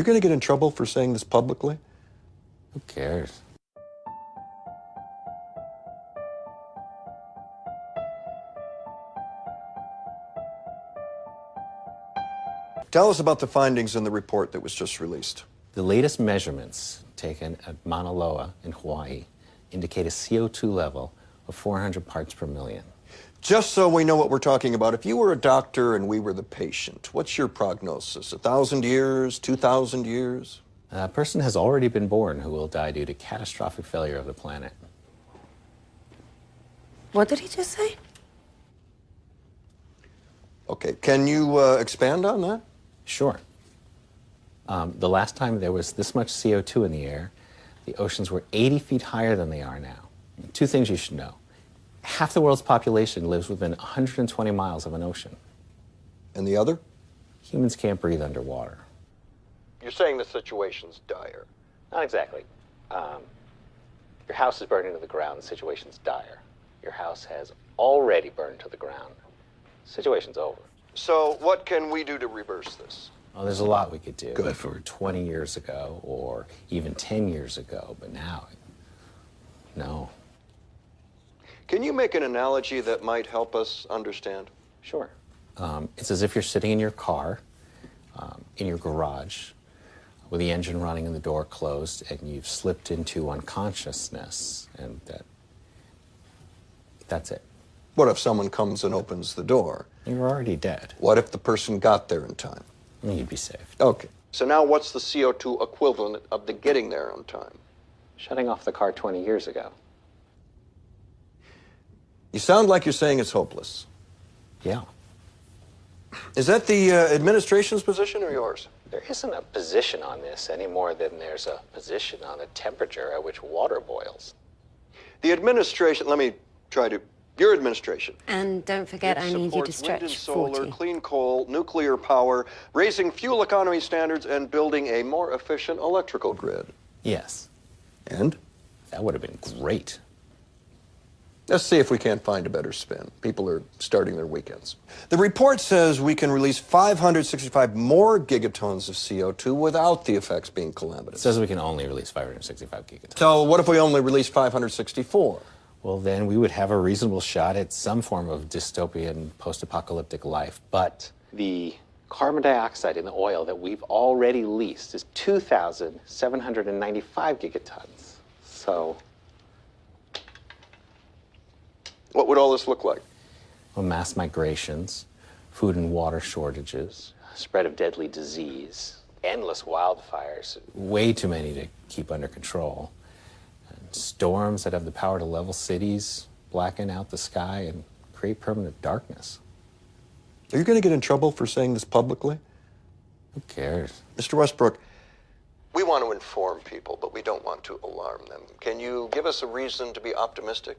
You're going to get in trouble for saying this publicly? Who cares? Tell us about the findings in the report that was just released. The latest measurements taken at Mauna Loa in Hawaii indicate a CO2 level of 400 parts per million. Just so we know what we're talking about, if you were a doctor and we were the patient, what's your prognosis? 1,000 years, 2,000 years? A person has already been born who will die due to catastrophic failure of the planet. What did he just say? Okay, can you expand on that? Sure. The last time there was this much CO2 in the air, the oceans were 80 feet higher than they are now. Two things you should know. Half the world's population lives within 120 miles of an ocean. And the other? Humans can't breathe underwater. You're saying the situation's dire. Not exactly. Your house is burning to the ground, the situation's dire. Your house has already burned to the ground. The situation's over. So what can we do to reverse this? Oh, there's a lot we could do. Good. If it were 20 years ago or even 10 years ago, but now, no. Can you make an analogy that might help us understand? Sure. It's as if you're sitting in your car, in your garage, with the engine running and the door closed, and you've slipped into unconsciousness, and that's it. What if someone comes and opens the door? You're already dead. What if the person got there in time? You'd be saved. Okay. So now what's the CO2 equivalent of the getting there on time? Shutting off the car 20 years ago. You sound like you're saying it's hopeless. Yeah. Is that the administration's position or yours? There isn't a position on this any more than there's a position on the temperature at which water boils. The administration, your administration. And don't forget, I need you to supports wind and stretch solar, 40. clean coal, nuclear power, raising fuel economy standards, and building a more efficient electrical grid. Yes. And? That would have been great. Let's see if we can't find a better spin. People are starting their weekends. The report says we can release 565 more gigatons of CO2 without the effects being It calamitous. says we can only release 565 gigatons. So what if we only release 564? Well, then we would have a reasonable shot at some form of dystopian post-apocalyptic life. But the carbon dioxide in the oil that we've already leased is 2,795 gigatons. So, What would all this look like? well, mass migrations, food and water shortages, spread of deadly disease, endless wildfires, way too many to keep under control. Storms that have the power to level cities, blacken out the sky, and create permanent darkness. Are you going to get in trouble for saying this publicly? Who cares? Mr. Westbrook, we want to inform people, but we don't want to alarm them. Can you give us a reason to be optimistic?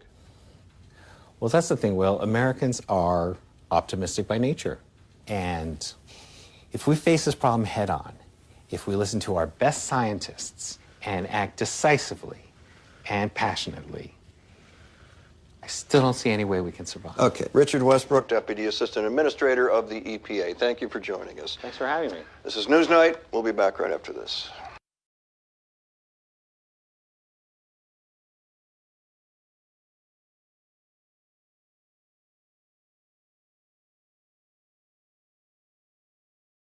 Well, that's the thing, Will. Americans are optimistic by nature. And if we face this problem head on, if we listen to our best scientists and act decisively and passionately, I still don't see any way we can survive. Okay. Richard Westbrook, Deputy Assistant Administrator of the EPA. Thank you for joining us. Thanks for having me. This is Newsnight. We'll be back right after this.